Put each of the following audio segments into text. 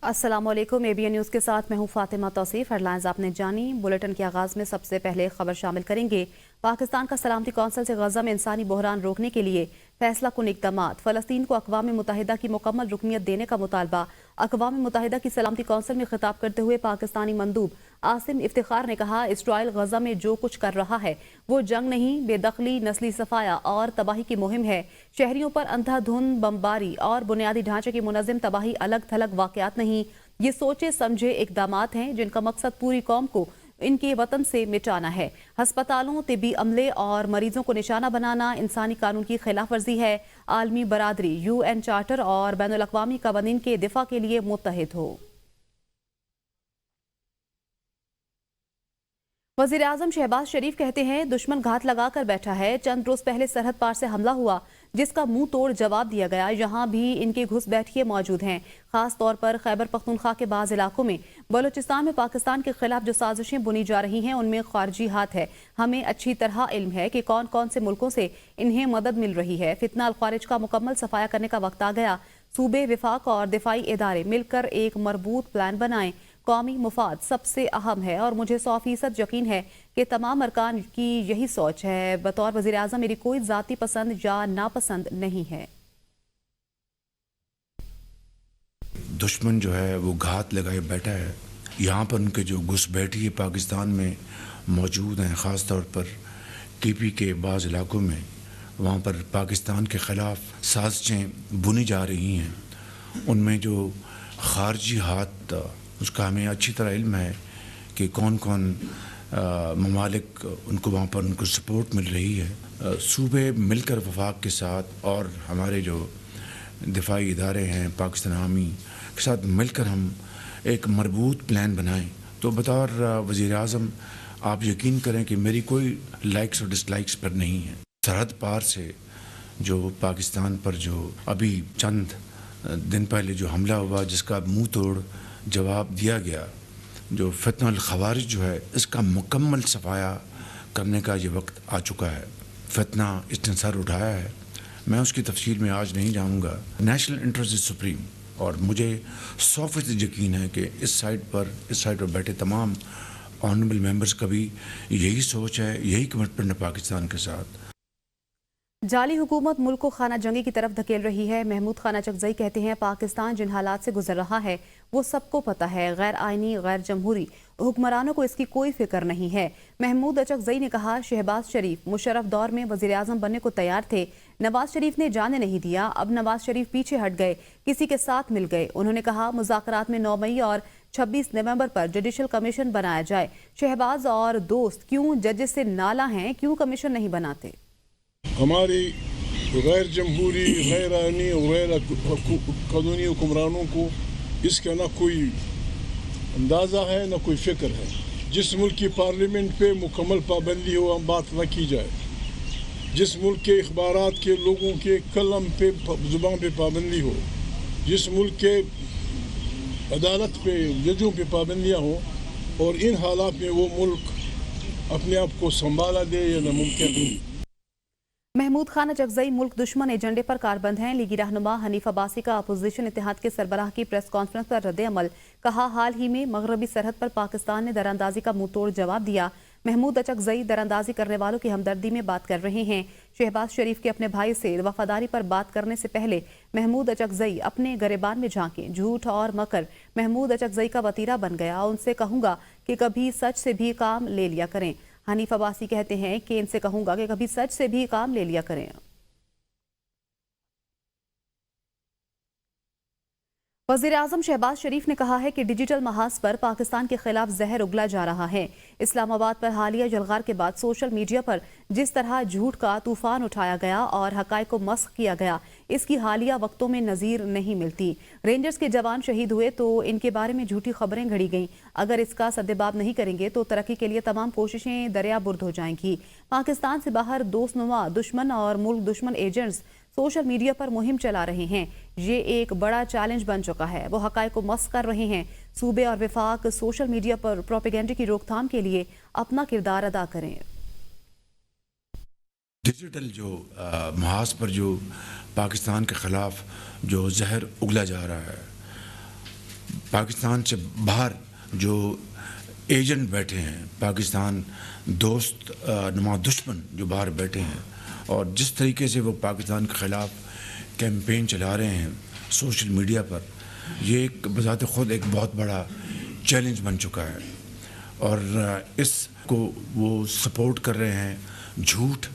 अस्सलाम वालेकुम। ABN news के साथ मैं हूं फातिमा तौसीफ। हेडलाइंस आपने जानी। बुलेटिन के आगाज में सबसे पहले खबर शामिल करेंगे। पाकिस्तान का सलामती कौंसिल से गजा में इंसानी बहरान रोकने के लिए फैसला कुन इक़दामात। फ़लस्तीन को अक़वाम मुत्तहिदा की मुकम्मल रुकनियत देने का मुतालबा। अक़वाम मुत्तहिदा की सलामती कौंसिल में खिताब करते हुए पाकिस्तानी मंदूब आसिम इफ्तिखार ने कहा, इसराइल गजा में जो कुछ कर रहा है वो जंग नहीं, बेदखली, नस्ली सफाया और तबाही की मुहिम है। शहरियों पर अंधाधुंध बमबारी और बुनियादी ढांचे की मुनज़्ज़म तबाही अलग थलग वाक़यात नहीं, ये सोचे समझे इक़दामात हैं जिनका मकसद पूरी कौम को इनके वतन से मिटाना है। हस्पतालों, तिब्बी अमले और मरीजों को निशाना बनाना इंसानी कानून की खिलाफ वर्जी है। आलमी बरादरी UN चार्टर और बैनुल अक़वामी क़वानीन के दिफा के लिए मुत्तहिद हो। वज़ीर आज़म शहबाज शरीफ कहते हैं, दुश्मन घात लगा कर बैठा है। चंद रोज पहले सरहद पार से हमला हुआ जिसका मुंह तोड़ जवाब दिया गया। यहाँ भी इनके घुसपैठिए मौजूद हैं। खास तौर पर खैबर पख्तूनख्वा के बाज़ इलाकों में, बलूचिस्तान में पाकिस्तान के खिलाफ जो साजिशें बुनी जा रही हैं उनमें खारजी हाथ है। हमें अच्छी तरह इल्म है कि कौन कौन से मुल्कों से इन्हें मदद मिल रही है। फितना अल खारिज का मुकम्मल सफाया करने का वक्त आ गया। सूबे, विफाक और दिफाई इदारे मिलकर एक मरबूत प्लान बनाएं। कौमी मुफाद सबसे अहम है और मुझे 100% यकीन है कि तमाम अरकान की यही सोच है। बतौर वज़ीर आज़म मेरी कोई ज़ाती पसंद या नापसंद नहीं है। दुश्मन जो है वो घात लगाए बैठा है। यहाँ पर उनके जो घुसपैठी पाकिस्तान में मौजूद हैं, ख़ास तौर पर TP के बाज़ इलाकों में, वहाँ पर पाकिस्तान के ख़िलाफ़ साजिशें बुनी जा रही हैं। उनमें जो ख़ारजी हाथ, उसका हमें अच्छी तरह इल्म है कि कौन कौन ममालिक उनको वहाँ पर उनको सपोर्ट मिल रही है। सूबे मिलकर वफाक के साथ और हमारे जो दिफाई इदारे हैं पाकिस्तान आर्मी के साथ मिलकर हम एक मरबूत प्लान बनाएं। तो बतौर वज़ीर आज़म आप यकीन करें कि मेरी कोई लाइक्स और डिसलाइक्स पर नहीं है। सरहद पार से जो पाकिस्तान पर जो अभी चंद दिन पहले जो हमला हुआ जिसका मुंह तोड़ जवाब दिया गया, जो फितना अल खवारिज जो है इसका मुकम्मल सफाया करने का ये वक्त आ चुका है। फितना इसने सर उठाया है, मैं उसकी तफसील में आज नहीं जाऊँगा। नेशनल इंटरेस्ट इज सुप्रीम और मुझे 100% यकीन है कि इस साइड पर बैठे तमाम ऑनरेबल मेंबर्स का भी यही सोच है, यही कमिटमेंट है पाकिस्तान के साथ। जाली हुकूमत मुल्क को खाना जंगी की तरफ धकेल रही है। महमूद खान अचकज़ई कहते हैं, पाकिस्तान जिन हालात से गुजर रहा है वो सबको पता है। गैर आइनी, गैर जमहूरी हुक्मरानों को इसकी कोई फिक्र नहीं है। महमूद अचकज़ई ने कहा, शहबाज शरीफ मुशर्रफ दौर में वज़ीर आज़म बनने को तैयार थे, नवाज शरीफ ने जाने नहीं दिया। अब नवाज शरीफ पीछे हट गए, किसी के साथ मिल गए। उन्होंने कहा, मुज़ाकरात में 9 मई और 26 नवंबर पर जुडिशल कमीशन बनाया जाए। शहबाज और दोस्त क्यों जजेस से नाला हैं, क्यों कमीशन नहीं बनाते? हमारी गैर जमहूरी, गैर आइनी और गैर कानूनी हुक्मरानों को इसका ना कोई अंदाज़ा है ना कोई फ़िक्र है। जिस मुल्क की पार्लियामेंट पे मुकम्मल पाबंदी हो, हम बात न की जाए। जिस मुल्क के अखबारात के लोगों के कलम पे, ज़ुबान पे पाबंदी हो, जिस मुल्क के अदालत पे, जजों पे पाबंदियाँ हो, और इन हालात में वो मुल्क अपने आप को संभाला दे या नामुमकिन है। महमूद खान अचकज़ई मुल्क दुश्मन एजेंडे पर कारबंद हैं। लीगी रहनुमा हनीफ अब्बासी का अपोजिशन इत्तेहाद के सरबराह की प्रेस कॉन्फ्रेंस पर रद्द अमल। कहा, हाल ही में मगरबी सरहद पर पाकिस्तान ने दरानंदाजी का मुंह तोड़ जवाब दिया। महमूद अचकज़ई दरानंदाजी करने वालों की हमदर्दी में बात कर रहे हैं। शहबाज शरीफ के अपने भाई से वफादारी पर बात करने से पहले महमूद अचकज़ई अपने गरेबान में झांकें। झूठ और मकर महमूद अचकज़ई का वतीरा बन गया। उनसे कहूँगा कि कभी सच से भी काम ले लिया करें। हनीफ अब्बासी कहते हैं कि इनसे कहूंगा कि कभी सच से भी काम ले लिया करें। वज़ीर आज़म शहबाज शरीफ ने कहा है कि डिजिटल महाज पर पाकिस्तान के खिलाफ जहर उगला जा रहा है। इस्लामाबाद पर हालिया जलगार के बाद सोशल मीडिया पर जिस तरह झूठ का तूफान उठाया गया और हक़ाइक़ को मस्ख़ किया गया, इसकी हालिया वक्तों में नज़ीर नहीं मिलती। रेंजर्स के जवान शहीद हुए तो इनके बारे में झूठी खबरें घड़ी गईं। अगर इसका सद्देबाब नहीं करेंगे तो तरक्की के लिए तमाम कोशिशें दरिया बुर्द हो जाएंगी। पाकिस्तान से बाहर दोस्तनुमा दुश्मन और मुल्क दुश्मन एजेंट्स सोशल मीडिया पर मुहिम चला रहे हैं। ये एक बड़ा चैलेंज बन चुका है। वो हक़ाइक़ को मस्ख़ कर रहे हैं। सूबे और विफाक सोशल मीडिया पर प्रोपेगेंडे की रोकथाम के लिए अपना किरदार अदा करें। डिजिटल जो महाज पर जो पाकिस्तान के ख़िलाफ़ जो जहर उगला जा रहा है, पाकिस्तान से बाहर जो एजेंट बैठे हैं, पाकिस्तान दोस्त नुमा दुश्मन जो बाहर बैठे हैं, और जिस तरीके से वो पाकिस्तान के ख़िलाफ़ कैंपेन चला रहे हैं सोशल मीडिया पर, ये एक बज़ात ख़ुद एक बहुत बड़ा चैलेंज बन चुका है। और इसको वो सपोर्ट कर रहे हैं, झूठ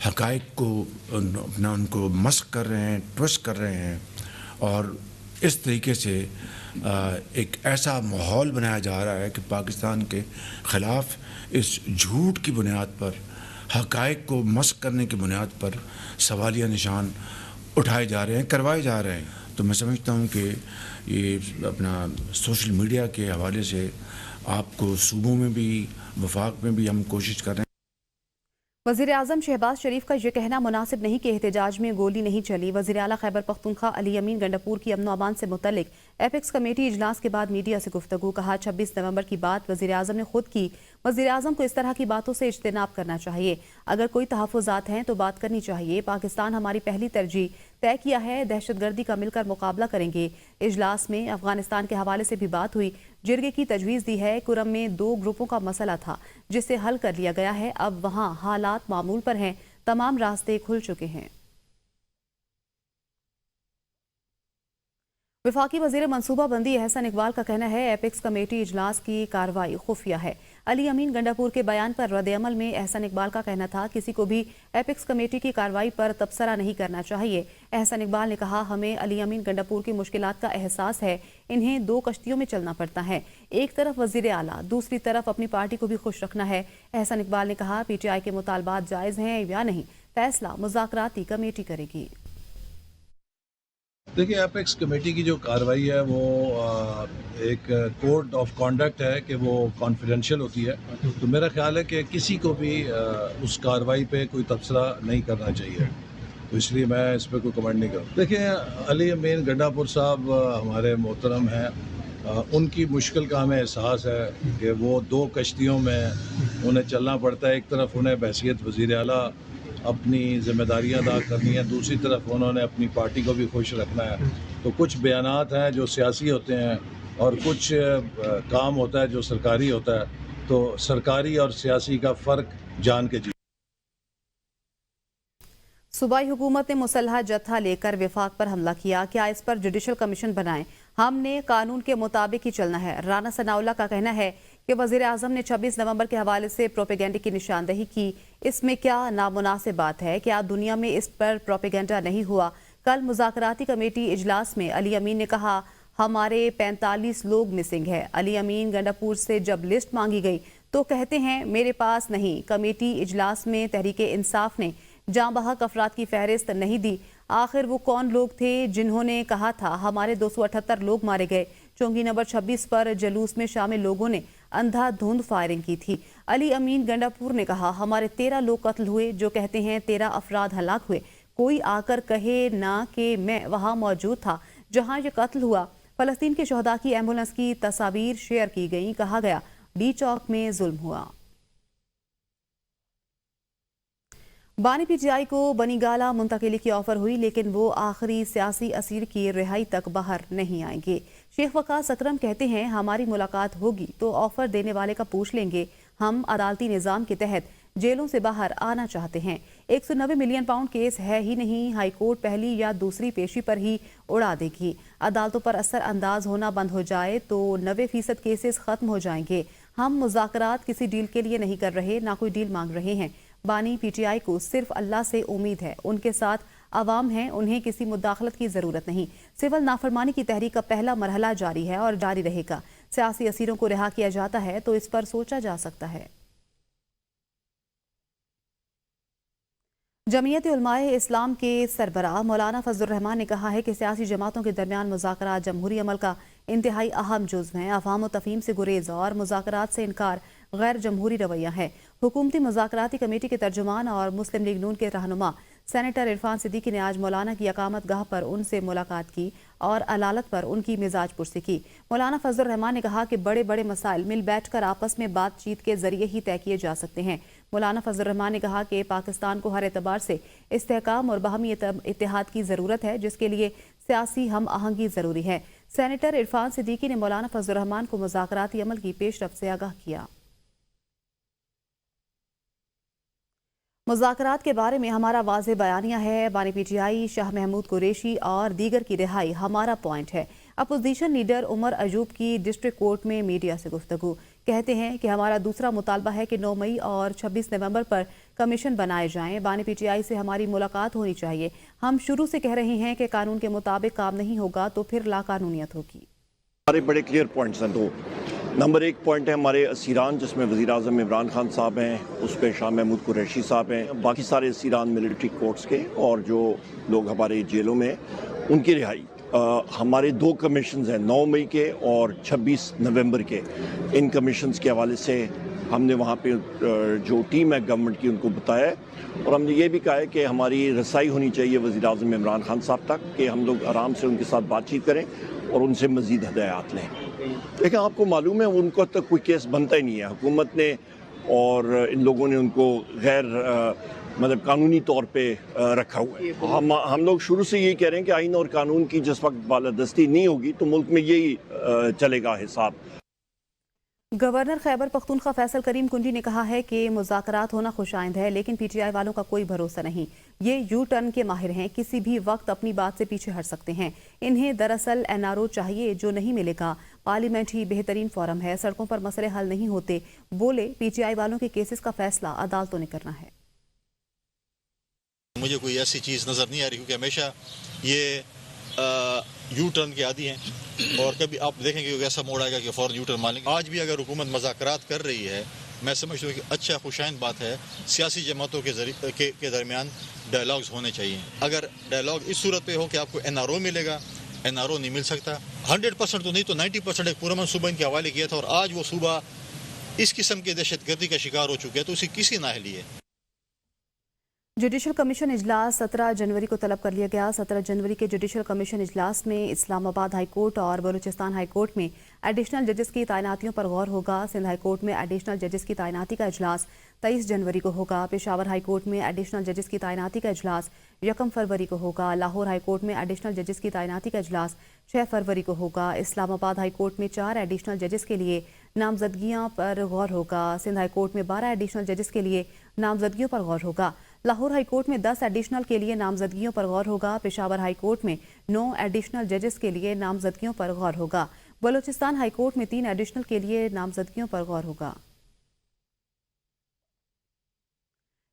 हक़ाइक़ को अपना उनको मस्क कर रहे हैं, ट्विस्ट कर रहे हैं, और इस तरीके से एक ऐसा माहौल बनाया जा रहा है कि पाकिस्तान के ख़िलाफ़ इस झूठ की बुनियाद पर, हक़ाइक़ को मस्क करने की बुनियाद पर सवालिया निशान उठाए जा रहे हैं, करवाए जा रहे हैं। तो मैं समझता हूँ कि ये अपना सोशल मीडिया के हवाले से आपको सूबों में भी, वफाक में भी हम कोशिश कर रहे हैं। वज़ीर आज़म शहबाज शरीफ का यह कहना मुनासिब नहीं कि एहतजाज में गोली नहीं चली। वज़ीर आला खैबर पख्तूनख्वा अली अमीन गंडापुर की अमन अमान से मुतल्लिक एपेक्स कमेटी इजलास के बाद मीडिया से गुफ्तगू। कहा 26 नवंबर की बात वज़ीर आज़म ने खुद की। वज़ीर आज़म को इस तरह की बातों से इज्तनाब करना चाहिए। अगर कोई तहफ़्फ़ुज़ात हैं तो बात करनी चाहिए। पाकिस्तान हमारी पहली तरजीह, तय किया है दहशतगर्दी का मिलकर मुकाबला करेंगे। इजलास में अफगानिस्तान के हवाले से भी बात हुई। जिरगे की तजवीज़ दी है। कुरम में 2 ग्रुपों का मसला था जिसे हल कर लिया गया है। अब वहाँ हालात मामूल पर हैं, तमाम रास्ते खुल चुके हैं। वफाकी वज़ीर मनसूबा बंदी एहसन इकबाल का कहना है एपेक्स कमेटी इजलास की कार्रवाई खुफिया है। अली अमीन गंडापुर के बयान पर रद्द-ए-अमल में एहसन इकबाल का कहना था किसी को भी एपेक्स कमेटी की कार्रवाई पर तबसरा नहीं करना चाहिए। एहसन इकबाल ने कहा हमें अली अमीन गंडापुर की मुश्किलात का एहसास है। इन्हें 2 कश्तियों में चलना पड़ता है, एक तरफ वज़ीर आला, दूसरी तरफ अपनी पार्टी को भी खुश रखना है। एहसन इकबाल ने कहा PTI के मुतालबात जायज़ हैं या नहीं, फैसला मुज़ाकराती कमेटी करेगी। देखिए, एपेक्स कमेटी की जो कार्रवाई है वो एक कोड ऑफ कॉन्डक्ट है कि वो कॉन्फिडेंशियल होती है। तो मेरा ख्याल है कि किसी को भी उस कार्रवाई पे कोई तबसरा नहीं करना चाहिए, तो इसलिए मैं इस पर कोई कमेंट नहीं करूँ। देखिए, अली अमीन गंडापुर साहब हमारे मोहतरम हैं, उनकी मुश्किल का हमें एहसास है कि वो 2 कश्तियों में उन्हें चलना पड़ता है। एक तरफ उन्हें बहैसियत वज़ीर आला अपनी ज़िम्मेदारियाँ अदा करनी है, दूसरी तरफ उन्होंने अपनी पार्टी को भी खुश रखना है। तो कुछ बयानात हैं जो सियासी होते हैं और कुछ काम होता है जो सरकारी होता है। तो सरकारी और सियासी का फ़र्क जान के जी। सूबाई हुकूमत ने मुसल्हा जत्था लेकर विफाक पर हमला किया, क्या इस पर जुडिशल कमीशन बनाएं? हमने कानून के मुताबिक ही चलना है। राना सनाउल्लाह का कहना है कि वज़ीर आज़म ने 26 नवंबर के हवाले से प्रोपेगेंडा की निशानदही की। इसमें क्या नामुनासिब बात है? क्या दुनिया में इस पर प्रोपेगेंडा नहीं हुआ? कल मुज़ाकराती कमेटी इजलास में अली अमीन ने कहा हमारे 45 लोग मिसिंग है। अली अमीन गंडापुर से जब लिस्ट मांगी गई तो कहते हैं मेरे पास नहीं। कमेटी इजलास में तहरीके इंसाफ ने जाँ बहक अफराद की फहरिस्त नहीं दी। आखिर वो कौन लोग थे जिन्होंने कहा था हमारे 278 लोग मारे गए? चौंगी नंबर 26 पर जलूस में शामिल लोगों ने अंधाधुंध फायरिंग की थी। अली अमीन गंडापुर ने कहा हमारे 13 लोग कत्ल हुए, जो कहते हैं 13 अफराद हलाक हुए। कोई आकर कहे ना कि मैं वहां मौजूद था जहां ये कत्ल हुआ। फलस्तीन के शहदा की एम्बुलेंस की तस्वीर शेयर की गई। कहा गया डी चौक में जुल्म हुआ। बानी PTI को बनीगाला मुंतकिली की ऑफर हुई, लेकिन वो आखिरी सियासी असीर की रिहाई तक बाहर नहीं आएंगे। शेख वकास अकरम कहते हैं हमारी मुलाकात होगी तो ऑफर देने वाले का पूछ लेंगे। हम अदालती निज़ाम के तहत जेलों से बाहर आना चाहते हैं। 190 मिलियन पाउंड केस है ही नहीं, हाई कोर्ट पहली या दूसरी पेशी पर ही उड़ा देगी। अदालतों पर असर अंदाज होना बंद हो जाए तो 90% केसेस खत्म हो जाएंगे। हम मुज़ाकरात किसी डील के लिए नहीं कर रहे, ना कोई डील मांग रहे हैं। बानी PTI को सिर्फ अल्लाह से उम्मीद है, उनके साथ आवाम है, उन्हें किसी मुदाखलत की जरूरत नहीं। सिविल नाफरमानी की तहरीक का पहला मरहला जारी है और जारी रहेगा। सियासी असीरों को रिहा किया जाता है तो इस पर सोचा जा सकता है। जमीयत उलमाए इस्लाम के सरबराह मौलाना फजलुर रहमान ने कहा है कि सियासी जमातों के दरमियान मुज़ाकरात जमहूरी अमल का इंतहाई अहम जुज़्व हैं। अफ़हाम व तफ़हीम से गुरेज और मुज़ाकरात से इनकार गैर जमहूरी रवैया है। हुकूमती मुज़ाकराती कमेटी के तर्जुमान और मुस्लिम लीग नून के रहनुमा सेनेटर इरफान सिद्दीकी ने आज मौलाना की अकामत गाह पर उनसे मुलाकात की और अदालत पर उनकी मिजाज पुरसी की। मौलाना फजलुर रहमान ने कहा कि बड़े बड़े मसाइल मिल बैठ कर आपस में बातचीत के जरिए ही तय किए जा सकते हैं। मौलाना फजलुर रहमान ने कहा कि पाकिस्तान को हर एतबार से इस्तेहकाम और बाहमी इत्तेहाद की ज़रूरत है, जिसके लिए सियासी हम आहंगी ज़रूरी है। सेनेटर इरफान सिद्दीकी ने मौलाना फजल रहमान को मुज़ाकराती अमल की पेशरफ्त से आगाह किया। मुज़ाकरात के बारे में हमारा वाज़ेह बयानिया है। बानी पीटीआई शाह महमूद कुरैशी और दीगर की रिहाई हमारा पॉइंट है। अपोजिशन लीडर उमर अयूब की डिस्ट्रिक्ट कोर्ट में मीडिया से गुफ्तगू। कहते हैं कि हमारा दूसरा मुतालबा है कि 9 मई और 26 नवंबर पर कमीशन बनाए जाएं। बानी पीटीआई से हमारी मुलाकात होनी चाहिए। हम शुरू से कह रहे हैं कि कानून के मुताबिक काम नहीं होगा तो फिर लाकानूनियत होगी। हमारे बड़े क्लियर पॉइंट्स हैं। तो नंबर 1 पॉइंट है हमारे असीरान, जिसमें वज़ीर आज़म इमरान खान साहब हैं, उस पर शाह महमूद कुरैशी साहब हैं, बाकी सारे असीरान मिलिट्री कोर्ट्स के और जो लोग हमारे जेलों में उनकी रिहाई। हमारे 2 कमीशंस हैं 9 मई के और 26 नवंबर के। इन कमीशंस के हवाले से हमने वहाँ पे जो टीम है गवर्नमेंट की उनको बताया है और हमने ये भी कहा है कि हमारी रसाई होनी चाहिए वज़ीर आज़म इमरान खान साहब तक कि हम लोग आराम से उनके साथ बातचीत करें और उनसे मज़ीद हदायत लें। लेकिन आपको मालूम है उनको तक कोई केस बनता ही नहीं है। हुकूमत ने और इन लोगों ने उनको गैर मतलब कानूनी तौर पे रखा हुआ है। हम लोग शुरू से यही कह रहे हैं कि आइन और कानून की जिस वक्त बालादस्ती नहीं होगी तो मुल्क में यही चलेगा हिसाब। गवर्नर खैबर पख्तूनख्वा फैसल करीम कुंजी ने कहा है कि मुज़ाकरात होना खुशाइंद है, लेकिन पीटीआई वालों का कोई भरोसा नहीं। ये यू टर्न के माहिर हैं, किसी भी वक्त अपनी बात से पीछे हट सकते हैं। इन्हें दरअसल एनआरओ चाहिए, जो नहीं मिलेगा। पार्लियामेंट ही बेहतरीन फोरम है, सड़कों पर मसले हल नहीं होते। बोले पीटीआई वालों के केसेस का फैसला अदालतों ने करना है। मुझे कोई ऐसी चीज़ नज़र नहीं आ रही, क्योंकि हमेशा ये यू टर्न के आदी हैं और कभी आप देखेंगे कि ऐसा मोड़ आएगा कि फ़ौरन यू टर्न मान लेंगे। आज भी अगर हुकूमत मज़ाकरात कर रही है, मैं समझता हूँ कि अच्छा खुशाइंद बात है। सियासी जमातों के दरमियान डायलॉग्स होने चाहिए। अगर डायलॉग इस सूरत पे हो कि आपको एनआरओ मिलेगा, एनआरओ नहीं मिल सकता। 100% तो नहीं तो 90% एक पुरअमन सूबा इनके हवाले किया था और आज वो सूबा इस किस्म की दहशतगर्दी का शिकार हो चुका है, तो उसे किसी नाअहली है। जुडिशल कमीशन इजलास 17 जनवरी को तलब कर लिया गया। 17 जनवरी के जुडिशल कमीशन इजलास में इस्लामाबाद हाई कोर्ट और बलूचिस्तान हाई कोर्ट में एडिशनल जजेस की तैनातियों पर गौर होगा। सिंध हाई कोर्ट में एडिशनल जजेस की तैनाती का इजलास 23 जनवरी को होगा। पेशावर हाई कोर्ट में एडिशनल जजेस की तैनाती का इजलास 1 फरवरी को होगा। लाहौर हाई कोर्ट में एडिशनल जजेस की तैनाती का इजलास 6 फरवरी को होगा। इस्लामाबाद हाई कोर्ट में 4 एडिशनल जजेस के लिए नामजदगियां पर गौर होगा। सिंध हाई कोर्ट में 12 एडिशनल जजेस के लिए नामजदगियों पर गौर होगा। लाहौर हाई कोर्ट में 10 एडिशनल के लिए नामजदगियों पर गौर होगा। पेशावर हाई कोर्ट में 9 एडिशनल जजेस के लिए नामजदगियों पर गौर होगा। बलूचिस्तान हाई कोर्ट में 3 एडिशनल के लिए नामजदगियों पर गौर होगा।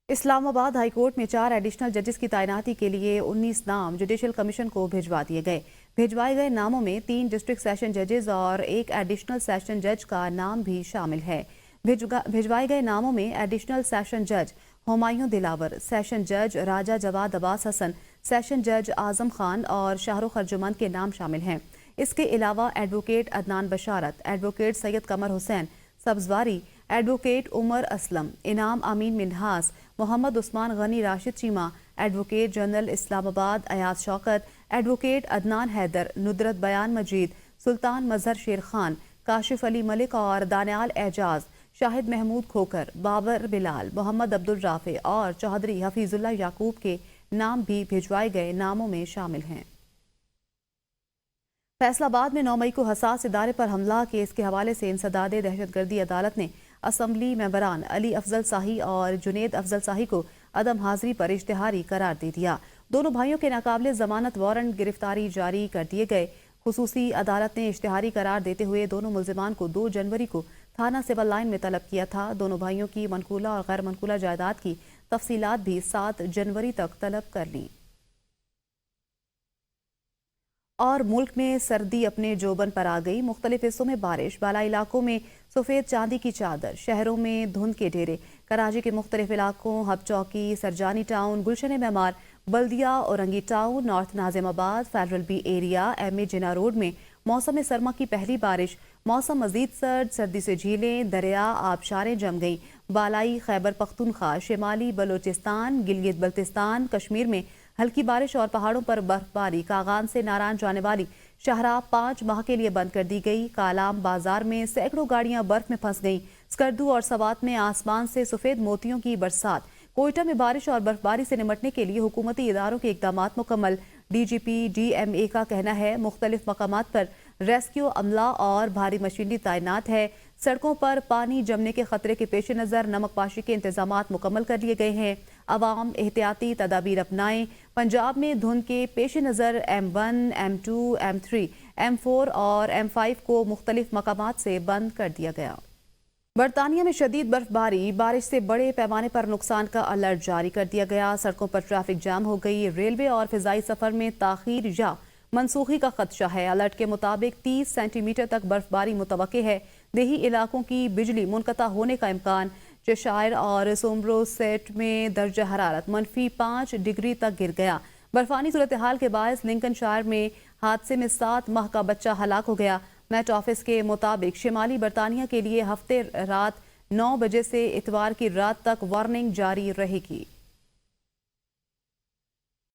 इस्लामाबाद हाई कोर्ट में 4 एडिशनल जजेस की तैनाती के लिए 19 नाम जुडिशल कमीशन को भिजवा दिए गए। भिजवाए गए नामों में 3 डिस्ट्रिक्ट सेशन जजेस और 1 एडिशनल सेशन जज का नाम भी शामिल है। भिजवाए गए नामों में एडिशनल सेशन जज हुमायूं दिलावर, सेशन जज राजा जवाद अब्बास हसन, सेशन जज आजम खान और शाहरुख अर्जुमंद के नाम शामिल हैं। इसके अलावा advocate Adnan Basharat, advocate Syed Qamar Hussain Sabzwari, advocate Umar Aslam, Inam Amin Minhas, Mohammad Usman Ghani Rashid Cheema, advocate general Islamabad Ayaz Shaukat, advocate Adnan Haider, Nudrat बयान मजीद, सुल्तान मजहर शेर खान, काशिफ अली मलिक और दानियाल एजाज, शाहिद महमूद खोकर, बाबर बिलाल, मोहम्मद अब्दुल राफे और चौधरी हफीजुल्लाह याकूब के नाम भी भिजवाए गए नामों में शामिल हैं। फैसलाबाद में 9 मई को हसास इदारे पर हमला केस के हवाले से इंसदादे दहशतगर्दी अदालत ने असम्बली मेंबरान अली अफजल शाही और जुनेद अफजल शाही को अदम हाजिरी पर इश्तिहारी करार दे दिया। दोनों भाइयों के नाकाबिले जमानत वारंट गिरफ्तारी जारी कर दिए गए। खुसूसी अदालत ने इश्तिहारी करार देते हुए दोनों मुल्जिमान को 2 जनवरी को थाना सिविल लाइन में तलब किया था। दोनों भाइयों की मनकूला और गैर मनकूला जायदाद की तफसीलात भी 7 जनवरी तक तलब कर ली। और मुल्क में सर्दी अपने जोबन पर आ गई। मुख्तलिफ हिस्सों में बारिश, बाला इलाकों में सफ़ेद चांदी की चादर, शहरों में धुंध के ढेरे। कराची के मुख्तलिफ इलाकों Hub Chowki, Surjani town, Gulshan Maymar, Baldia, Orangi town, north Nazimabad, federal B area, M Jinnah road में मौसम सरमा की पहली बारिश। मौसम मजीद सर्द, सर्दी से झीलें, दरिया, आबशारें जम गईं। बालाई खैबर पख्तूनख्वा, शिमाली बलोचिस्तान, गिलगित बल्तिस्तान, कश्मीर में हल्की बारिश और पहाड़ों पर बर्फबारी। कागान से नारायण जाने वाली शाहराह 5 माह के लिए बंद कर दी गई। कालाम बाजार में सैकड़ों गाड़ियां बर्फ में फंस गईं। स्कर्दू और सवात में आसमान से सफेद मोतियों की बरसात। कोयटा में बारिश और बर्फबारी से निमटने के लिए हुकूमती इदारों के इकदामात मुकम्मल। DGP DMA کا کہنا ہے مختلف مقامات پر ریسکیو عملہ اور بھاری مشینری تعینات ہے۔ سڑکوں پر پانی جمنے کے خطرے کے پیش نظر نمک پاشی کے انتظامات مکمل کر لیے گئے ہیں۔ عوام احتیاطی تدابیر اپنائیں۔ پنجاب میں دھند کے پیش نظر M1، M2، M3، M4 اور M5 کو مختلف مقامات سے بند کر دیا گیا۔ برطانیہ میں شدید برفباری، بارش سے بڑے پیمانے پر نقصان کا الرٹ جاری کر دیا گیا۔ سڑکوں پر ٹریفک جام ہو گئی۔ ریلوے اور فضائی سفر میں تاخیر یا منسوخی کا خدشہ ہے۔ الرٹ کے مطابق 30 سینٹی میٹر تک برفباری متوقع ہے۔ دیہی علاقوں کی بجلی منقطع ہونے کا امکان۔ چیشائر اور سومبروسیٹ میں درجہ حرارت -5 ڈگری تک گر گیا۔ برفانی صورتحال کے باعث لنکن شائر میں حادثے میں 7 ماہ کا بچہ ہلاک ہو گیا۔ میٹ آفس کے مطابق شمالی برطانیہ کے لیے ہفتے رات 9 بجے سے اتوار کی رات تک وارننگ جاری رہے گی۔